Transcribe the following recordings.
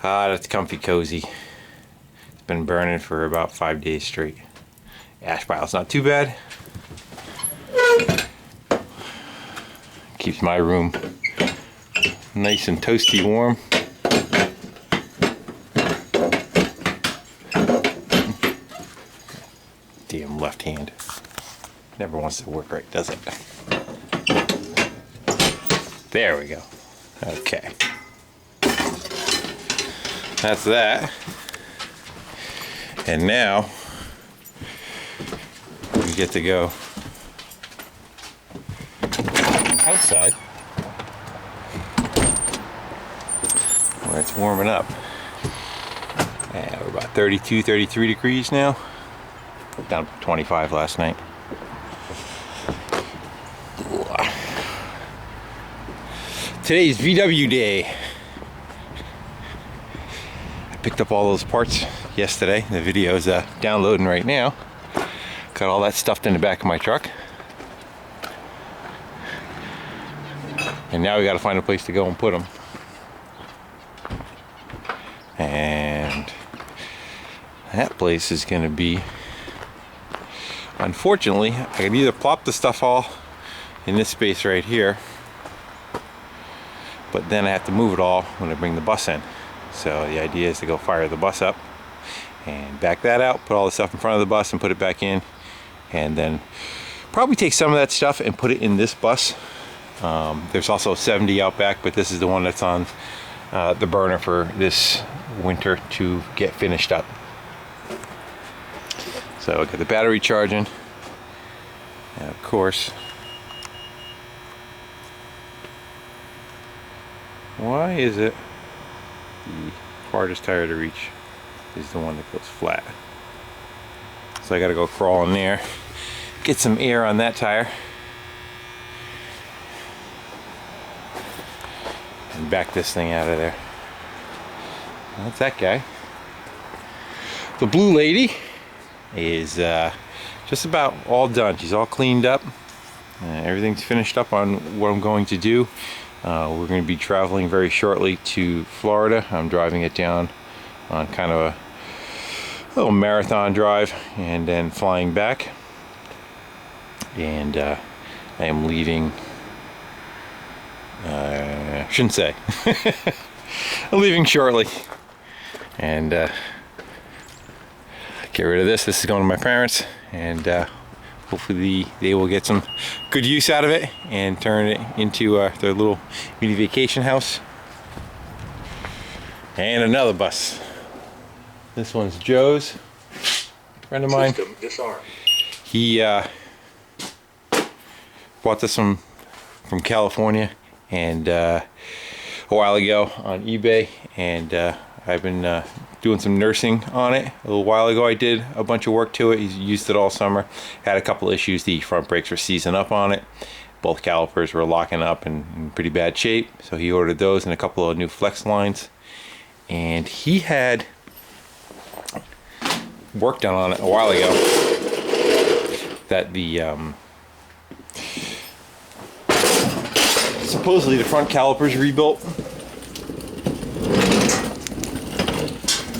Ah, that's comfy cozy. It's been burning for about 5 days straight. Ash pile's not too bad. Keeps my room nice and toasty warm. Damn left hand. Never wants to work right, does it? There we go. Okay. That's that. And now we get to go outside where it's warming up. And we're about 32, 33 degrees now. Down to 25 last night. Today's VW day. I picked up all those parts yesterday. The video is downloading right now. Got all that stuffed in the back of my truck. And now we got to find a place to go and put them. And that place is going to be, unfortunately, I can either plop the stuff all in this space right here, but then I have to move it all when I bring the bus in. So the idea is to go fire the bus up and back that out, put all the stuff in front of the bus and put it back in, and then probably take some of that stuff and put it in this bus. There's also a 70 out back, but this is the one that's on the burner for this winter to get finished up. So I got the battery charging, and of course, why is it the farthest tire to reach is the one that goes flat? So I gotta go crawl in there, get some air on that tire, and back this thing out of there. That's that guy. The blue lady is just about all done. She's all cleaned up. Everything's finished up on what I'm going to do. We're going to be traveling very shortly to Florida. I'm driving it down on kind of a little marathon drive and then flying back. And I am leaving, shouldn't say. I'm leaving shortly. And get rid of this. This is going to my parents, and hopefully they will get some good use out of it and turn it into their little mini vacation house. And another bus. This one's Joe's, friend of mine. He bought this one from California and a while ago on eBay, and I've been doing some nursing on it. A little while ago I did a bunch of work to it. He's used it all summer. Had a couple issues. The front brakes were seizing up on it. Both calipers were locking up in pretty bad shape. So he ordered those and a couple of new flex lines. And he had work done on it a while ago that the supposedly the front calipers rebuilt.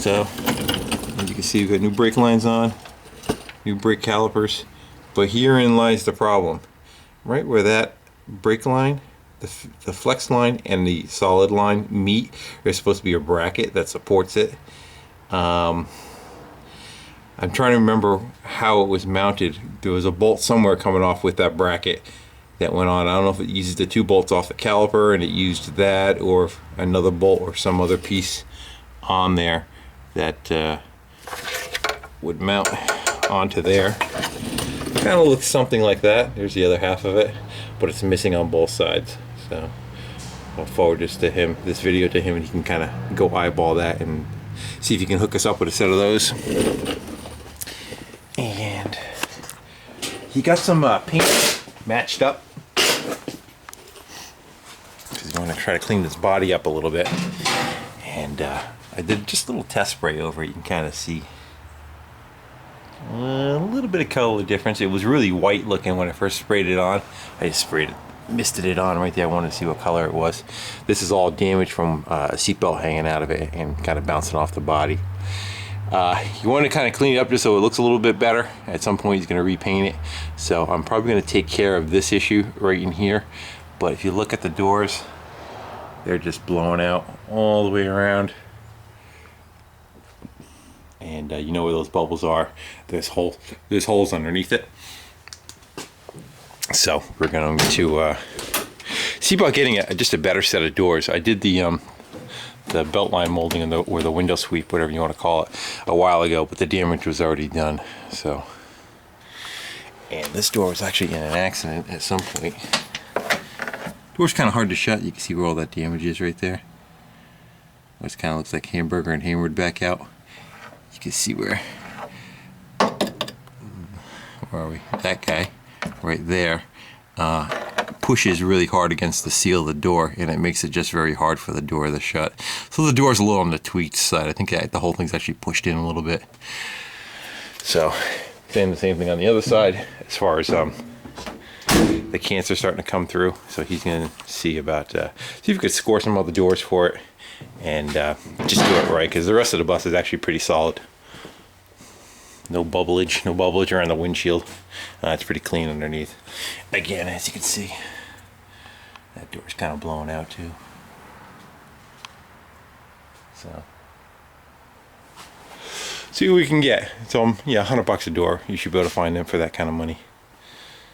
So, as you can see, we've got new brake lines on, new brake calipers, but herein lies the problem. Right where that brake line, the flex line and the solid line meet, there's supposed to be a bracket that supports it. I'm trying to remember how it was mounted. There was a bolt somewhere coming off with that bracket that went on. I don't know if it uses the 2 bolts off the caliper and it used that, or another bolt or some other piece on there that would mount onto there. Kind of looks something like that. There's the other half of it, but it's missing on both sides. So I'll forward this video to him, and he can kind of go eyeball that and see if he can hook us up with a set of those. And he got some paint matched up. He's going to try to clean this body up a little bit, and I did just a little test spray over it. You can kind of see a little bit of color difference. It was really white looking when I first sprayed it on. I just sprayed it misted it on right there. I wanted to see what color it was. This is all damage from a seatbelt hanging out of it and kind of bouncing off the body. You want to kind of clean it up just so it looks a little bit better. At some point he's going to repaint it, so I'm probably going to take care of this issue right in here. But if you look at the doors, they're just blowing out all the way around. And you know where those bubbles are. There's holes underneath it. So we're going to see about getting just a better set of doors. I did the belt line molding or the window sweep, whatever you want to call it, a while ago, but the damage was already done. So, and this door was actually in an accident at some point. Door's kind of hard to shut. You can see where all that damage is right there. It kind of looks like hamburger and hammered back out. You can see where are we? That guy right there pushes really hard against the seal of the door, and it makes it just very hard for the door to shut. So the door's a little on the tweaked side. I think the whole thing's actually pushed in a little bit. So then the same thing on the other side as far as the cancer starting to come through. So he's going to see about see if we could score some other doors for it and just do it right, because the rest of the bus is actually pretty solid. No bubblage around the windshield. It's pretty clean underneath. Again, as you can see, that door's kind of blowing out too. So, see what we can get. So, yeah, $100 a door. You should be able to find them for that kind of money.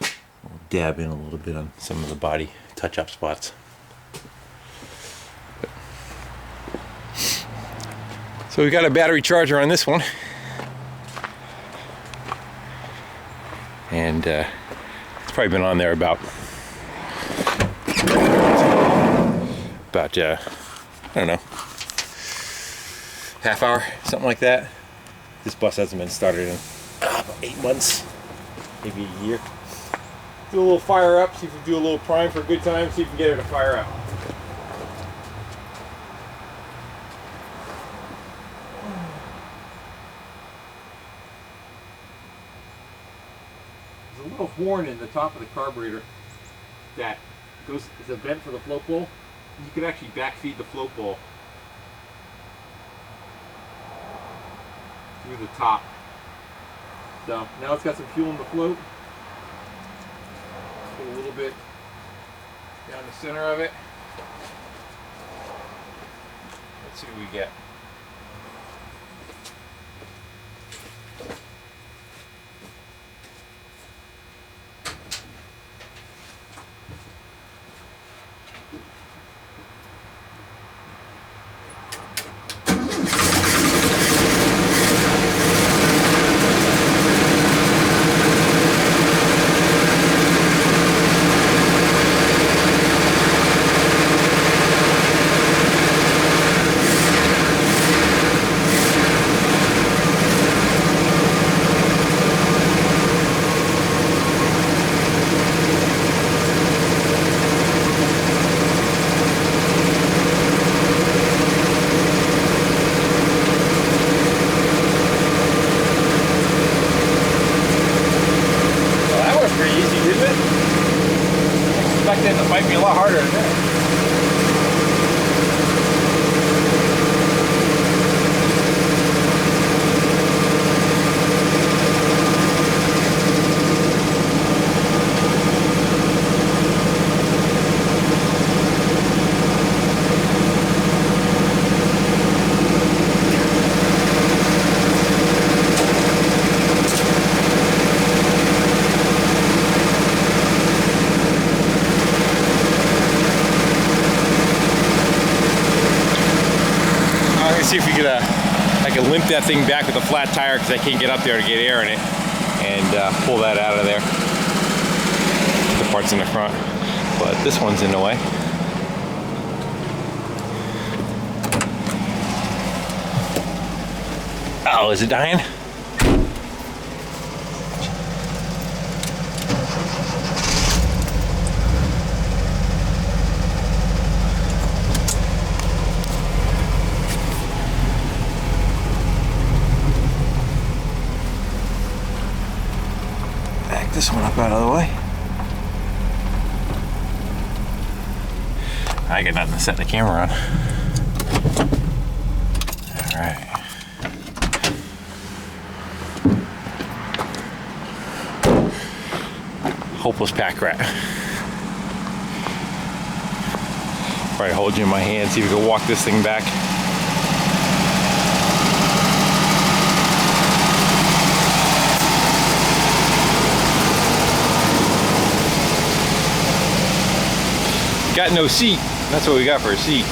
We'll dab in a little bit on some of the body touch-up spots. So we got a battery charger on this one. And it's probably been on there about I don't know, half hour, something like that. This bus hasn't been started in about 8 months, maybe a year. Do a little fire up, see if we can do a little prime for a good time, see if we can get her to fire up. There's a little horn in the top of the carburetor that is a vent for the float bowl. You could actually backfeed the float bowl through the top. So now it's got some fuel in the float. Put a little bit down the center of it. Let's see what we get. It might be a lot harder than that. See if we could, I can limp that thing back with a flat tire because I can't get up there to get air in it, and pull that out of there. The part's in the front, but this one's in the way. Oh, is it dying? This one up out of the way. I got nothing to set the camera on. All right. Hopeless pack rat. Probably hold you in my hand, see if we can walk this thing back. Got no seat. That's what we got for a seat.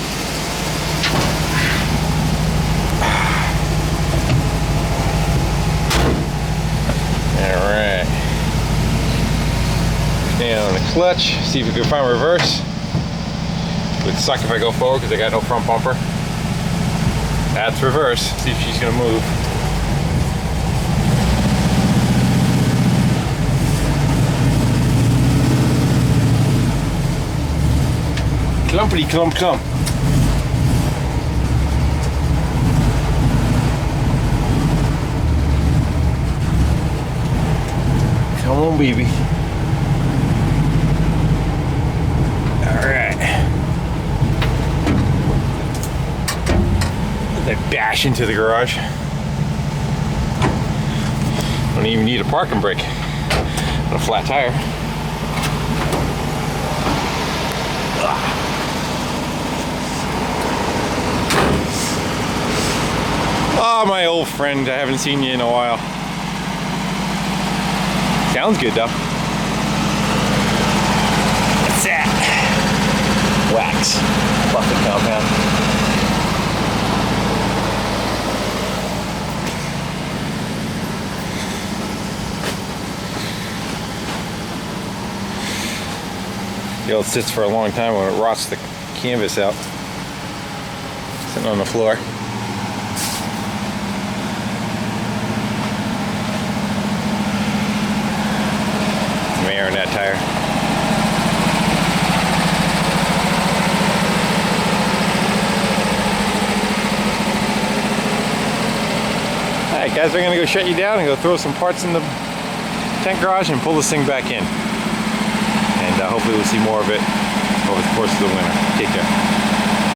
Alright. Stand on the clutch. See if we can find reverse. It would suck if I go forward because I got no front bumper. That's reverse. See if she's going to move. Clumpity clump clump. Come on, baby. Alright. They bash into the garage. Don't even need a parking brake. On a flat tire. Ugh. Oh, my old friend, I haven't seen you in a while. Sounds good though. What's that? Wax. Buffet compound. The old sits for a long time when it rots the canvas out. Sitting on the floor. Air in that tire. Alright guys, we're going to go shut you down and go throw some parts in the tent garage and pull this thing back in. And hopefully we'll see more of it over the course of the winter. Take care.